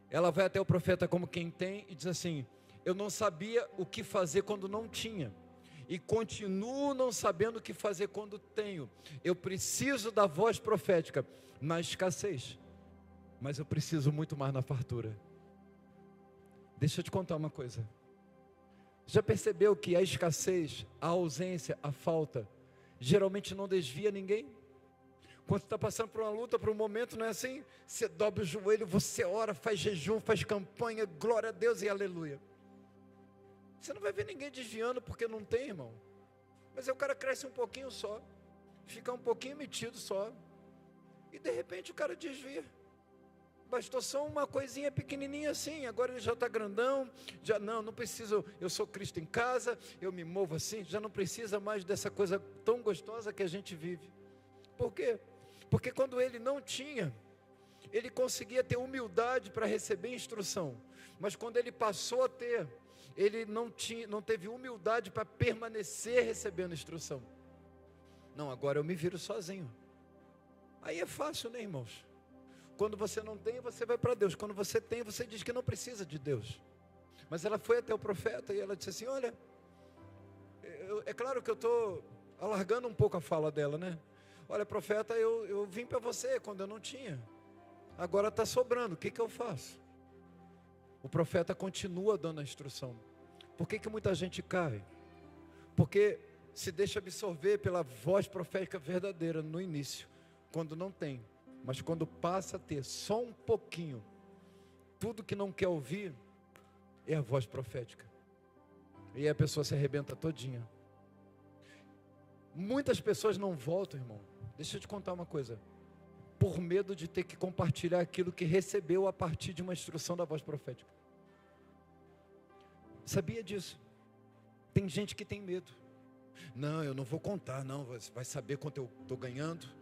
Ela vai até o profeta como quem tem e diz assim, eu não sabia o que fazer quando não tinha, e continuo não sabendo o que fazer quando tenho. Eu preciso da voz profética na escassez, mas eu preciso muito mais na fartura. Deixa eu te contar uma coisa. Já percebeu que a escassez, a ausência, a falta, geralmente não desvia ninguém? Quando você está passando por uma luta, por um momento, não é assim? Você dobra o joelho, você ora, faz jejum, faz campanha, glória a Deus e aleluia. Você não vai ver ninguém desviando porque não tem, irmão. Mas aí o cara cresce um pouquinho só, fica um pouquinho metido só, e de repente o cara desvia. Bastou só uma coisinha pequenininha assim, agora ele já está grandão, já não preciso, eu sou Cristo em casa, eu me movo assim, já não precisa mais dessa coisa tão gostosa que a gente vive. Por quê? Porque quando ele não tinha, ele conseguia ter humildade para receber instrução, mas quando ele passou a ter, ele não teve humildade para permanecer recebendo instrução. Não, agora eu me viro sozinho. Aí é fácil, né, irmãos? quando você não tem, você vai para Deus. Quando você tem, você diz que não precisa de Deus. Mas ela foi até o profeta e ela disse assim, olha, é claro que eu estou alargando um pouco a fala dela, né? Olha, profeta, eu vim para você quando eu não tinha. Agora está sobrando, o que eu faço? O profeta continua dando a instrução. Por que muita gente cai? Porque se deixa absorver pela voz profética verdadeira no início, quando não tem. Mas quando passa a ter só um pouquinho, tudo que não quer ouvir é a voz profética. E aí a pessoa se arrebenta todinha. Muitas pessoas não voltam, irmão. Deixa eu te contar uma coisa. Por medo de ter que compartilhar aquilo que recebeu a partir de uma instrução da voz profética. Sabia disso? Tem gente que tem medo. Não, eu não vou contar, não. Você vai saber quanto eu estou ganhando.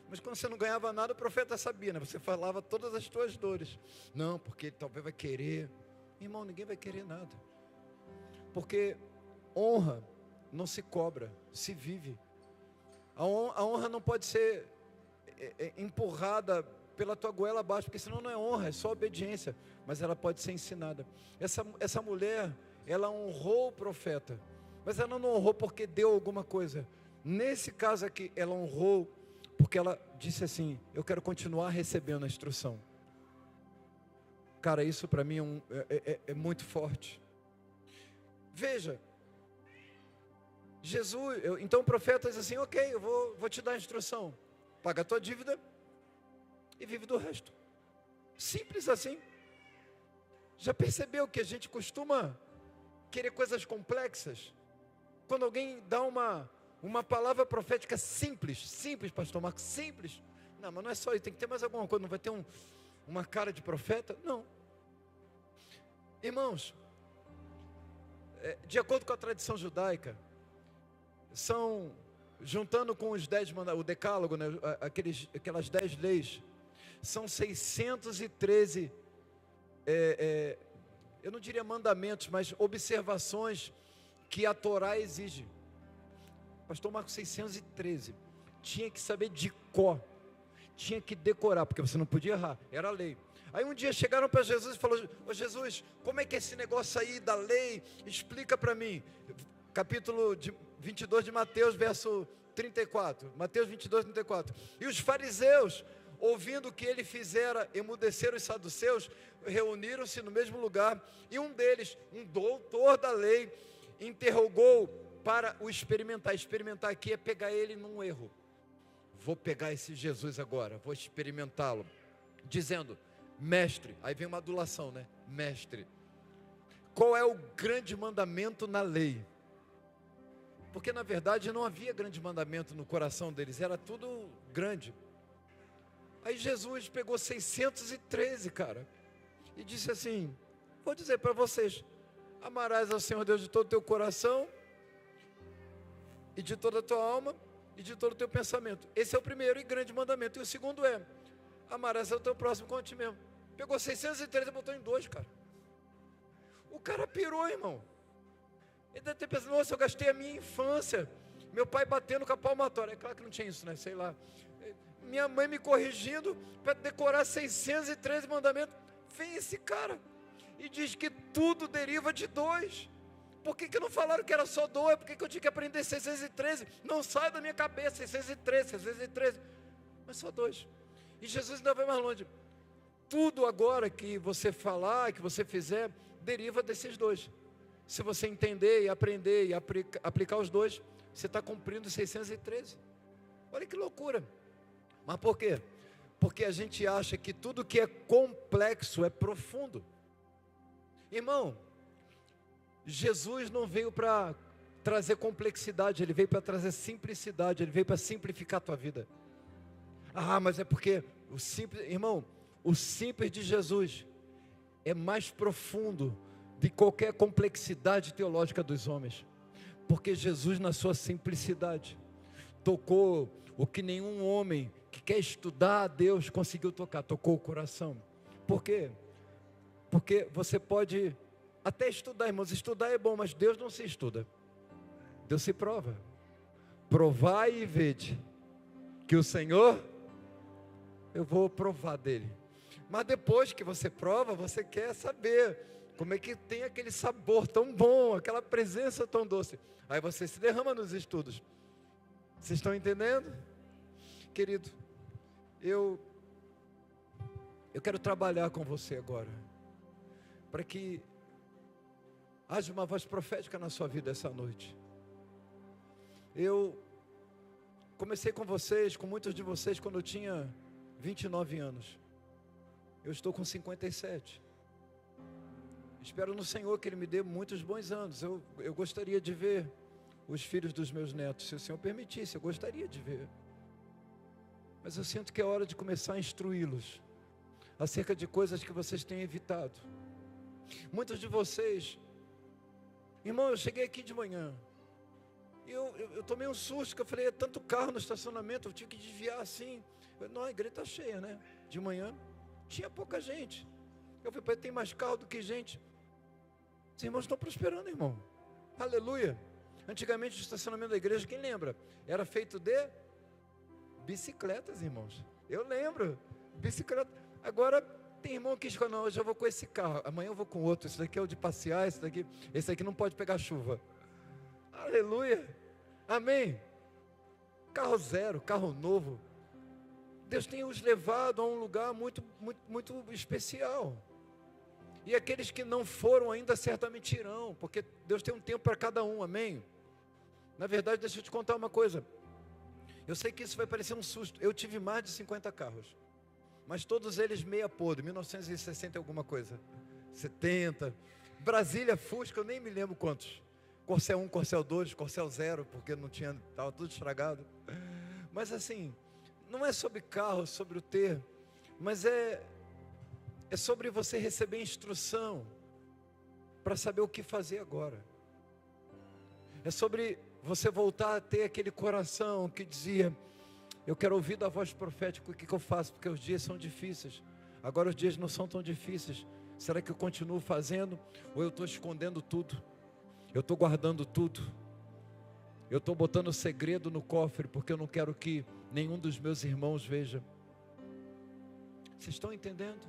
Mas quando você não ganhava nada, o profeta sabia, né? Você falava todas as tuas dores. Não, porque ele talvez vai querer. Irmão, ninguém vai querer nada. Porque honra não se cobra, se vive. A honra não pode ser empurrada pela tua goela abaixo, porque senão não é honra, é só obediência. Mas ela pode ser ensinada. Essa mulher, ela honrou o profeta, mas ela não honrou porque deu alguma coisa. Nesse caso aqui, ela honrou porque ela disse assim, eu quero continuar recebendo a instrução. Cara, isso para mim é muito forte. Veja, Jesus, então o profeta diz assim, ok, eu vou te dar a instrução. Paga a tua dívida e vive do resto. Simples assim. Já percebeu que a gente costuma querer coisas complexas? Quando alguém dá uma palavra profética simples, pastor Marcos, simples. Não, mas não é só isso, tem que ter mais alguma coisa, não vai ter uma cara de profeta? Não. Irmãos, de acordo com a tradição judaica, juntando com os 10 mandamentos, o decálogo, né, aquelas 10 leis, são 613, eu não diria mandamentos, mas observações que a Torá exige. Pastor Marcos, 613, tinha que saber de cor, tinha que decorar, porque você não podia errar, era a lei. Aí um dia chegaram para Jesus e falaram, ô Jesus, como é que é esse negócio aí da lei? Explica para mim. Capítulo 22 de Mateus, verso 34. Mateus 22, 34. E os fariseus, ouvindo o que ele fizera emudecer os saduceus, reuniram-se no mesmo lugar. E um deles, um doutor da lei, interrogou para o experimentar. Experimentar aqui é pegar ele num erro. Vou pegar esse Jesus agora, vou experimentá-lo. Dizendo, mestre, aí vem uma adulação, né? Mestre, qual é o grande mandamento na lei? Porque na verdade não havia grande mandamento no coração deles, era tudo grande. Aí Jesus pegou 613, cara, e disse assim, vou dizer para vocês, amarás ao Senhor Deus de todo o teu coração, e de toda a tua alma, e de todo o teu pensamento. Esse é o primeiro e grande mandamento. E o segundo é, amarás ao teu próximo como a ti mesmo. Pegou 613 e botou em 2, cara. O cara pirou, irmão. Ele deve ter pensado, nossa, eu gastei a minha infância, meu pai batendo com a palmatória. É claro que não tinha isso, né? Sei lá. Minha mãe me corrigindo para decorar 613 mandamentos. Vem esse cara e diz que tudo deriva de 2. Por que não falaram que era só 2? Por que eu tinha que aprender 613? Não sai da minha cabeça, 613. Mas só 2. E Jesus ainda vai mais longe. Tudo agora que você falar, que você fizer, deriva desses 2. Se você entender e aprender e aplicar os 2, você está cumprindo 613. Olha que loucura. Mas por quê? Porque a gente acha que tudo que é complexo é profundo. Irmão, Jesus não veio para trazer complexidade, Ele veio para trazer simplicidade, Ele veio para simplificar a tua vida. Ah, mas é porque o simples, irmão, o simples de Jesus é mais profundo de qualquer complexidade teológica dos homens. Porque Jesus, na sua simplicidade, tocou o que nenhum homem que quer estudar a Deus conseguiu tocar, tocou o coração. Por quê? Porque você pode até estudar, irmãos, estudar é bom, mas Deus não se estuda, Deus se prova. Provai e vede que o Senhor, eu vou provar dele. Mas depois que você prova, você quer saber como é que tem aquele sabor tão bom, aquela presença tão doce. Aí você se derrama nos estudos. Vocês estão entendendo? Querido, eu quero trabalhar com você agora, para que haja uma voz profética na sua vida essa noite. Eu comecei com vocês, com muitos de vocês, quando eu tinha 29 anos. Eu estou com 57. Espero no Senhor que Ele me dê muitos bons anos. Eu gostaria de ver os filhos dos meus netos, se o Senhor permitisse, eu gostaria de ver. Mas eu sinto que é hora de começar a instruí-los acerca de coisas que vocês têm evitado. Muitos de vocês, irmão, eu cheguei aqui de manhã, e eu tomei um susto, que eu falei, é tanto carro no estacionamento, eu tive que desviar assim. Não, a igreja está cheia, né? De manhã, tinha pouca gente. Eu falei, tem mais carro do que gente. Os irmãos estão prosperando, irmão. Aleluia. Antigamente o estacionamento da igreja, quem lembra? Era feito de bicicletas, irmãos. Eu lembro, bicicleta. Agora tem irmão que diz, não, hoje eu vou com esse carro, amanhã eu vou com outro, esse daqui é o de passear, esse daqui não pode pegar chuva. Aleluia, amém. Carro zero, carro novo. Deus tem os levado a um lugar muito, muito, muito especial. E aqueles que não foram ainda certamente irão, porque Deus tem um tempo para cada um, amém. Na verdade, deixa eu te contar uma coisa. Eu sei que isso vai parecer um susto. Eu tive mais de 50 carros, mas todos eles meia podre, 1960 e alguma coisa, 70, Brasília, Fusca, eu nem me lembro quantos, Corcel 1, Corcel 2, Corcel 0, porque não tinha, estava tudo estragado. Mas assim, não é sobre carro, sobre o ter, mas é sobre você receber instrução, para saber o que fazer agora. É sobre você voltar a ter aquele coração que dizia, eu quero ouvir da voz profética, o que eu faço? Porque os dias são difíceis. Agora os dias não são tão difíceis. Será que eu continuo fazendo? Ou eu estou escondendo tudo? Eu estou guardando tudo? Eu estou botando segredo no cofre, porque eu não quero que nenhum dos meus irmãos veja. Vocês estão entendendo?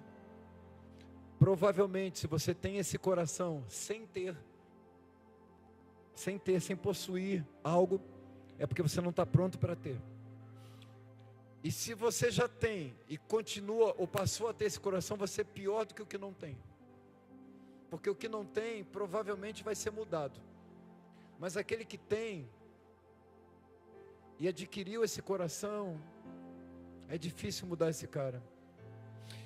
Provavelmente, se você tem esse coração, sem possuir algo, é porque você não está pronto para ter. E se você já tem e continua ou passou a ter esse coração, você é pior do que o que não tem. Porque o que não tem provavelmente vai ser mudado. Mas aquele que tem e adquiriu esse coração, é difícil mudar esse cara.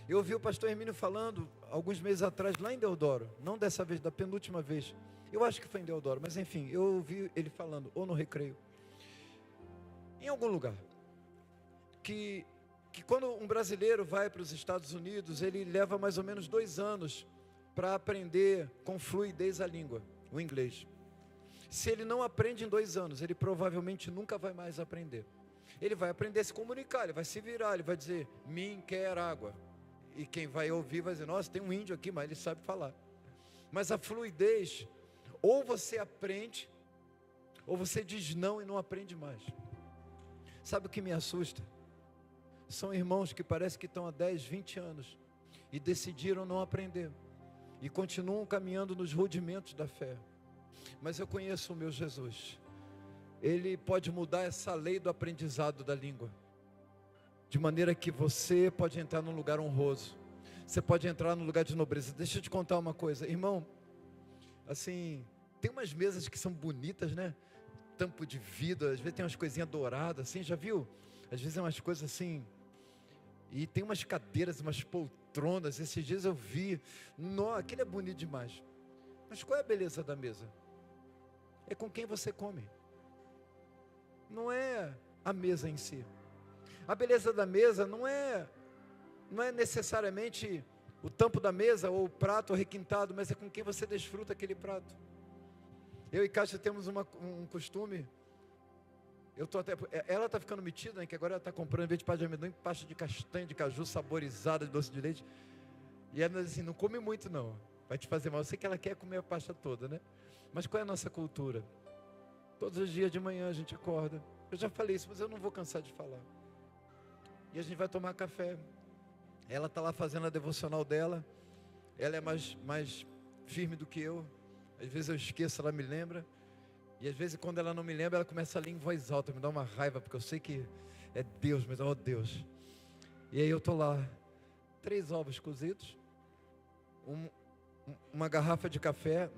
Eu ouvi o pastor Hermínio falando alguns meses atrás lá em Deodoro, não dessa vez, da penúltima vez. Eu acho que foi em Deodoro, mas enfim, eu ouvi ele falando, ou no Recreio, em algum lugar, que quando um brasileiro vai para os Estados Unidos, ele leva mais ou menos 2 anos para aprender com fluidez a língua, o inglês. Se ele não aprende em 2 anos, ele provavelmente nunca vai mais aprender. Ele vai aprender a se comunicar, ele vai se virar, ele vai dizer, mim quer água. E quem vai ouvir vai dizer, nossa, tem um índio aqui, mas ele sabe falar. Mas a fluidez, ou você aprende, ou você diz não e não aprende mais. Sabe o que me assusta? São irmãos que parece que estão há 10, 20 anos e decidiram não aprender e continuam caminhando nos rudimentos da fé. Mas eu conheço o meu Jesus. Ele pode mudar essa lei do aprendizado da língua, de maneira que você pode entrar num lugar honroso, você pode entrar num lugar de nobreza. Deixa eu te contar uma coisa, irmão, assim, tem umas mesas que são bonitas, né? Tampo de vidro, às vezes tem umas coisinhas douradas, assim, já viu? Às vezes é umas coisas assim, e tem umas cadeiras, umas poltronas. Esses dias eu vi, aquele é bonito demais. Mas qual é a beleza da mesa? É com quem você come, não é a mesa em si. A beleza da mesa não é necessariamente o tampo da mesa ou o prato requintado, mas é com quem você desfruta aquele prato. Eu e Kátia temos um costume, ela está ficando metida, né, que agora ela está comprando, em vez de pasta de amendoim, pasta de castanha, de caju, saborizada, de doce de leite. E ela diz assim, não come muito não, vai te fazer mal. Eu sei que ela quer comer a pasta toda, né? Mas qual é a nossa cultura? Todos os dias de manhã a gente acorda. Eu já falei isso, mas eu não vou cansar de falar. E a gente vai tomar café. Ela está lá fazendo a devocional dela. Ela é mais firme do que eu. Às vezes eu esqueço, ela me lembra. E às vezes quando ela não me lembra, ela começa a ler em voz alta. Me dá uma raiva, porque eu sei que é Deus, mas ó Deus. E aí eu estou lá, 3 ovos cozidos, uma garrafa de café,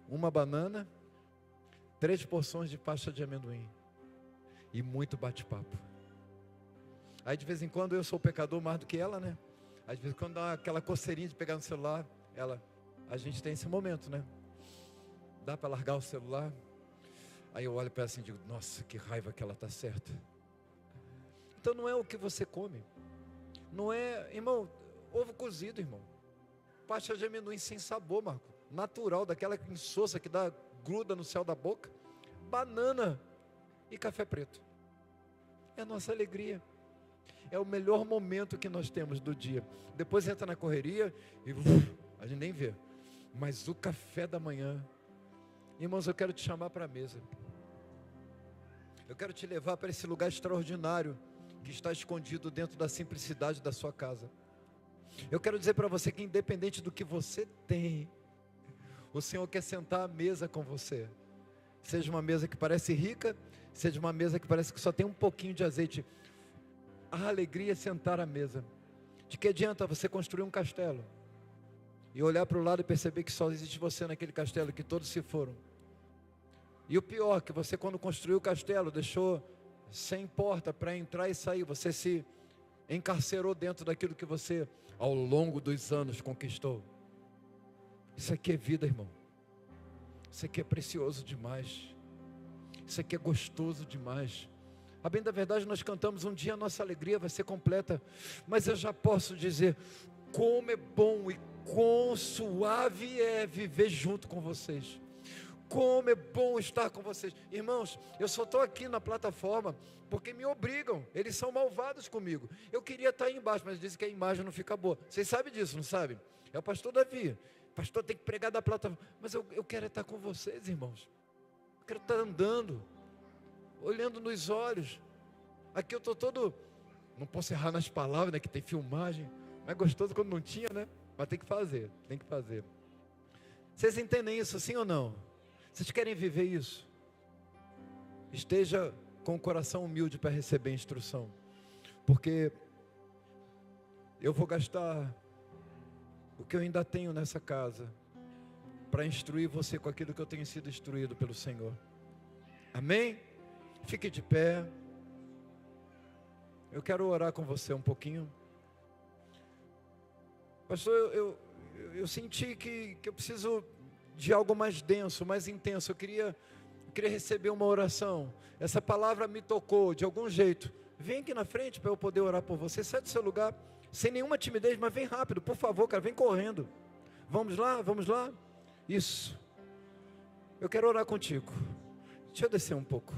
uma banana, 3 porções de pasta de amendoim. E muito bate-papo. Aí de vez em quando eu sou pecador mais do que ela, né? Às vezes quando dá aquela coceirinha de pegar no celular, a gente tem esse momento, né? Dá para largar o celular? Aí eu olho para ela assim e digo, nossa, que raiva que ela está certa. Então não é o que você come. Não é, irmão, ovo cozido, irmão. Pasta de amendoim sem sabor, Marco. Natural, daquela insossa que dá gruda no céu da boca. Banana e café preto. É a nossa alegria. É o melhor momento que nós temos do dia. Depois entra na correria e a gente nem vê. Mas o café da manhã, irmãos, eu quero te chamar para a mesa. Eu quero te levar para esse lugar extraordinário que está escondido dentro da simplicidade da sua casa. Eu quero dizer para você que independente do que você tem, o Senhor quer sentar à mesa com você. Seja uma mesa que parece rica, seja uma mesa que parece que só tem um pouquinho de azeite. A alegria é sentar à mesa. De que adianta você construir um castelo e olhar para o lado e perceber que só existe você naquele castelo, que todos se foram? E o pior, que você quando construiu o castelo, deixou sem porta para entrar e sair, você se encarcerou dentro daquilo que você ao longo dos anos conquistou. Isso aqui é vida, irmão. Isso aqui é precioso demais. Isso aqui é gostoso demais. A bem da verdade, nós cantamos, um dia a nossa alegria vai ser completa. Mas eu já posso dizer, como é bom e quão suave é viver junto com vocês. Como é bom estar com vocês. Irmãos, eu só estou aqui na plataforma porque me obrigam. Eles são malvados comigo. Eu queria estar aí embaixo, mas dizem que a imagem não fica boa. Vocês sabem disso, não sabem? É o pastor Davi. O pastor tem que pregar da plataforma. Mas eu quero estar com vocês, irmãos. Eu quero estar andando, olhando nos olhos. Aqui eu estou todo... Não posso errar nas palavras, né? Que tem filmagem. Mas é gostoso quando não tinha, né? Mas tem que fazer, tem que fazer. Vocês entendem isso, sim ou não? Vocês querem viver isso? Esteja com o coração humilde para receber instrução. Porque eu vou gastar o que eu ainda tenho nessa casa para instruir você com aquilo que eu tenho sido instruído pelo Senhor. Amém? Fique de pé. Eu quero orar com você um pouquinho. Pastor, eu senti que eu preciso de algo mais denso, mais intenso. Eu queria receber uma oração. Essa palavra me tocou de algum jeito. Vem aqui na frente para eu poder orar por você. Sai do seu lugar, sem nenhuma timidez, mas vem rápido, por favor, cara, vem correndo. Vamos lá, vamos lá. Isso. Eu quero orar contigo. Deixa eu descer um pouco.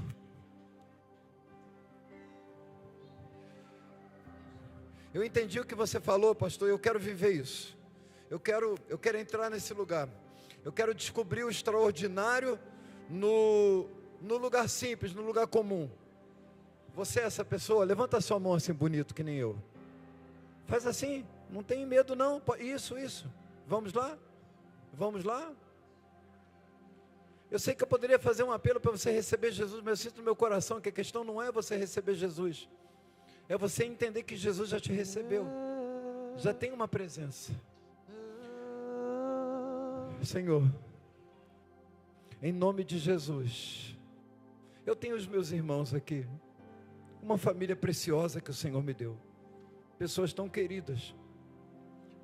Eu entendi o que você falou, pastor, eu quero viver isso. Eu quero entrar nesse lugar. Eu quero descobrir o extraordinário no lugar simples, no lugar comum. Você é essa pessoa? Levanta a sua mão assim bonito, que nem eu. Faz assim, não tem medo não. Isso. Vamos lá? Vamos lá? Eu sei que eu poderia fazer um apelo para você receber Jesus, mas eu sinto no meu coração que a questão não é você receber Jesus. É você entender que Jesus já te recebeu. Já tem uma presença. Senhor, em nome de Jesus, eu tenho os meus irmãos aqui, uma família preciosa que o Senhor me deu, pessoas tão queridas,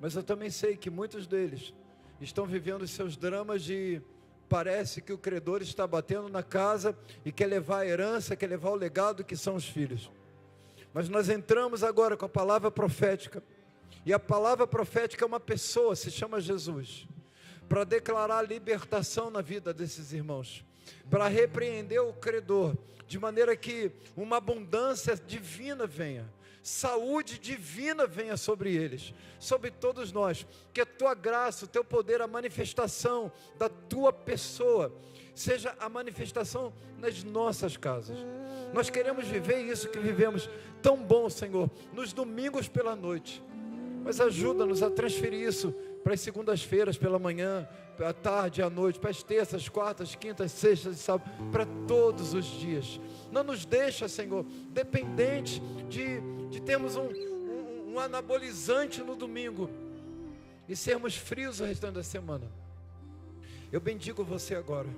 mas eu também sei que muitos deles estão vivendo os seus dramas de, parece que o credor está batendo na casa e quer levar a herança, quer levar o legado que são os filhos. Mas nós entramos agora com a palavra profética, e a palavra profética é uma pessoa, se chama Jesus, para declarar libertação na vida desses irmãos, para repreender o credor, de maneira que uma abundância divina venha, saúde divina venha sobre eles, sobre todos nós, que a tua graça, o teu poder, a manifestação da tua pessoa, seja a manifestação nas nossas casas, Nós queremos viver isso que vivemos tão bom, Senhor, nos domingos pela noite. Mas ajuda-nos a transferir isso para as segundas-feiras pela manhã, à tarde, à noite, para as terças, quartas, quintas, sextas e sábados, para todos os dias. Não nos deixa, Senhor, dependente de termos um anabolizante no domingo e sermos frios o restante da semana. Eu bendigo você agora.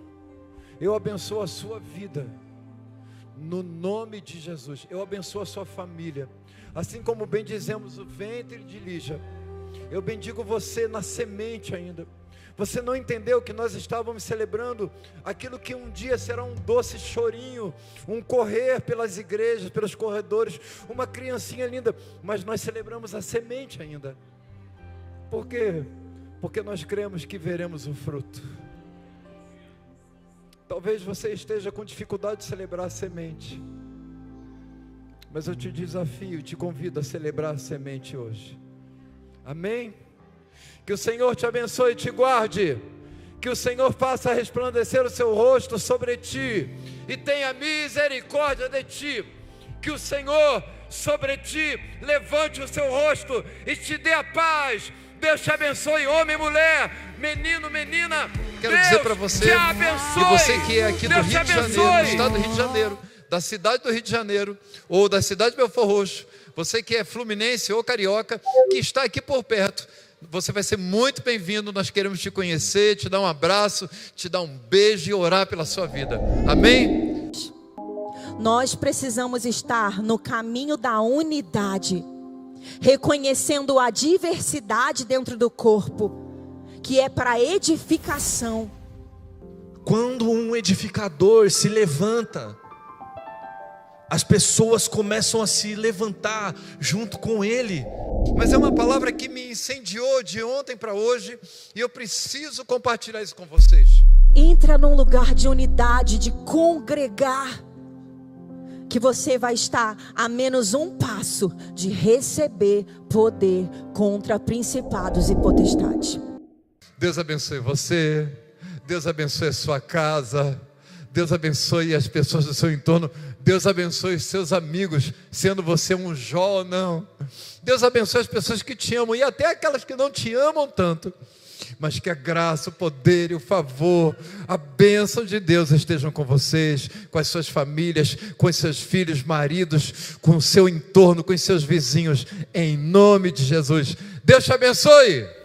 Eu abençoo a sua vida, no nome de Jesus. Eu abençoo a sua família, assim como bendizemos o ventre de Lígia. Eu bendigo você na semente ainda. Você não entendeu que nós estávamos celebrando aquilo que um dia será um doce chorinho, um correr pelas igrejas, pelos corredores, uma criancinha linda, mas nós celebramos a semente ainda. Por quê? Porque nós cremos que veremos o fruto. Talvez você esteja com dificuldade de celebrar a semente, mas eu te desafio, te convido a celebrar a semente hoje. Amém? Que o Senhor te abençoe e te guarde. Que o Senhor faça resplandecer o seu rosto sobre ti e tenha misericórdia de ti. Que o Senhor sobre ti levante o seu rosto e te dê a paz. Deus te abençoe, homem e mulher, menino, menina. Quero Deus dizer para você, te abençoe. que você que é aqui do Deus Rio te de Janeiro, do estado do Rio de Janeiro, da cidade do Rio de Janeiro, ou da cidade de Belford Roxo, você que é fluminense ou carioca, que está aqui por perto, você vai ser muito bem-vindo. Nós queremos te conhecer, te dar um abraço, te dar um beijo e orar pela sua vida. Amém? Nós precisamos estar no caminho da unidade, reconhecendo a diversidade dentro do corpo, que é para edificação. Quando um edificador se levanta, as pessoas começam a se levantar junto com ele. Mas é uma palavra que me incendiou de ontem para hoje, e eu preciso compartilhar isso com vocês. Entra num lugar de unidade, de congregar, que você vai estar a menos um passo de receber poder contra principados e potestades. Deus abençoe você, Deus abençoe a sua casa, Deus abençoe as pessoas do seu entorno, Deus abençoe os seus amigos, sendo você um Jó ou não. Deus abençoe as pessoas que te amam e até aquelas que não te amam tanto, mas que a graça, o poder e o favor, a bênção de Deus estejam com vocês, com as suas famílias, com os seus filhos, maridos, com o seu entorno, com os seus vizinhos, em nome de Jesus. Deus te abençoe.